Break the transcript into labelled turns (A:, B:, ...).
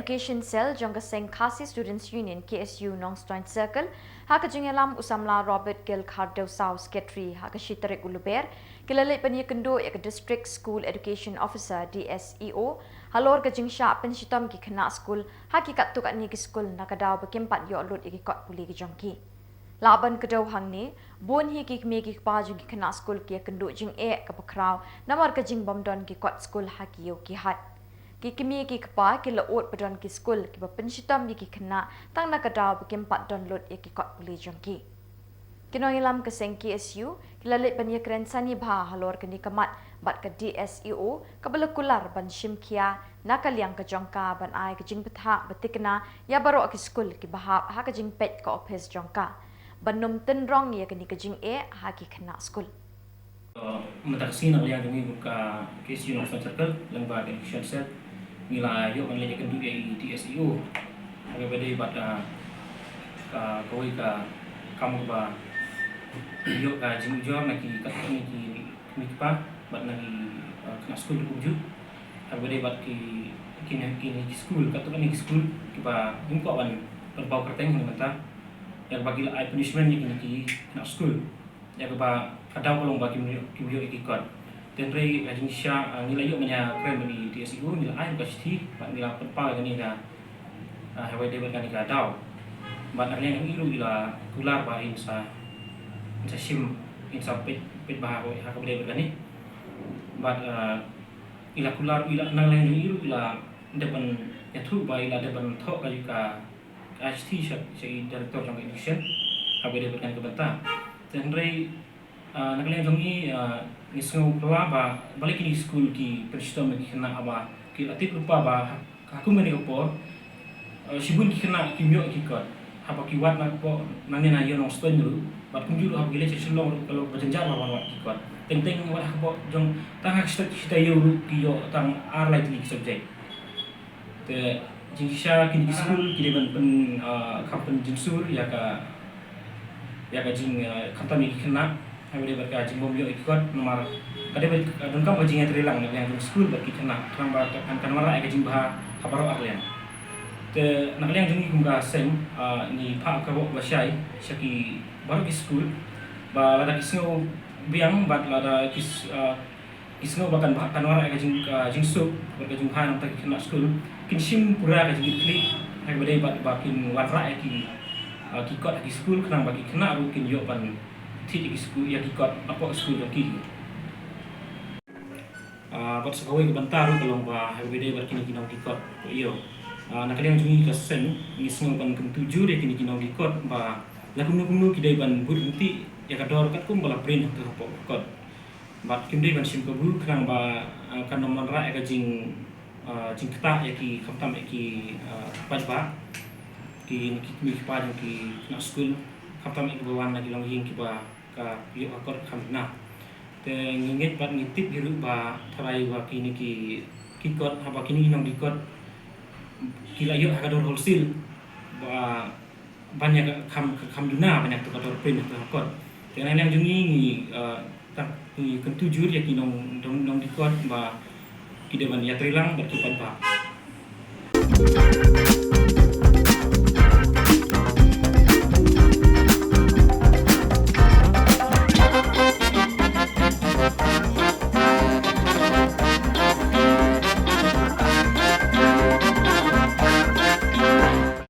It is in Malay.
A: Education Cell jong kaseng Khasi Students Union KSU Nongstoin Circle ha ka jingelam usamla Robert Gill Cardo South Secretary ha ka shitarik uluber kilale panya kendo ya ka District School Education Officer DSEO halor ka jingsha penshitam ki khana school ha ki kat tu kat ni ki school nakadaw bakimpat yo lut ki kot puli ki jongki laban kedaw hang ni bon hi ki me ki pa jing ki khana school ki kendo jing ka pakraw namar ka jing bomdon ki kot school ha ki yo ki hat ki kimi ki kapa ki laot padon ki school ki ba penshitam ki khna tang na kadaw bikim pat download ki kot puli jongki kinong ilam ka seng KSU kilale panya kren sani bha halor kani kamat bat ka DSEO kabalakular ban shimkia nakaliang ka jongka ban ai ka jing patha batikna ya baro ki school ki bahap ha ka jing pet ka office jongka banum tenrong ya kani ka jing ha ki khna school
B: mataksi nak lihat demi buka KSU Nongstoin Circle lembaga education set nilai yuk menjadi kenduk di DSEO agak beda pada kau kamu ba yuk jing ujar naki kat ni pa bat naki kena school uju agak beda bat kini school kat tu ni school kiba ingko ban berbau kerteng ni mata yang bagi ai punishment ni kini kena school yang ba kadang kalau bagi kimio ikikot tenrei rajin sya nilai yuk menya kren di DSEO nilai ai kasih pak nilai penpa gani ka hawai debat gani ka dau bat arnya yang iru ila kular ba insa sim insa pet bah ho ha ka debat gani bat ila kular ila nang yang iru ila depan yathu ba ila depan thok ka juga HT si direktur jang education ha debat gani ka banta tenrei nakalian jongi nisngo keluar ba balik ni school ki persistem ki kena aba ki atik lupa ba aku meni ko sibun ki kena kimyo ki kot apa ki wat nak po nani na yo Nongstoin dulu bat kunjur ha gile seselong kalau berjenjar lawan wat ki kot teng wat ko jong tang hak kita yo ki yo tang ar lai ki subject te jingsha ki school ki deban pen kampen jinsur ya ka jing kantami ki kena habis berkat jing bom yo ikut nomor kada bet don kam jing trilang yang school bagi kena kan mara ai jing bah habaro arlian te nakliang jing kumga seng ni pa ka bo basai syaki baru ki school ba lada kisno biang bat lada kisno bahkan kan mara ai jing sup berkat jing han tak kena school kin sim pura ka jing klik hai badai bat bakin warra ai ki kot ki school kenang bagi kena ru kin yo pan ti di school ya kikot apa school lagi bat sekawai ke bantaru kalau ba habide bar kini kinong kikot ko iyo nakalian jungi ka sen ni sing ban kem 7 de kini kinong kikot ba lakum kidai ban burunti ya ka dor kat kum bala print ke apa kot bat kimdai ban sim ko bu krang ba kan nomor ra ka jing keta ya ki khamtam ki pajba ki pa ki na school khamtam ki bawan lagi long hing ki ba ka yo akor khamna te ngingit bat ngitip hiru ba tharai wa kini ki kikot apa kini nong dikot kila yo akador wholesale ba banyak kham duna banyak tu kador print tu akor te nang jungi tak ki ketujur ya kinong dikot ba kideban ya trilang berkipat ba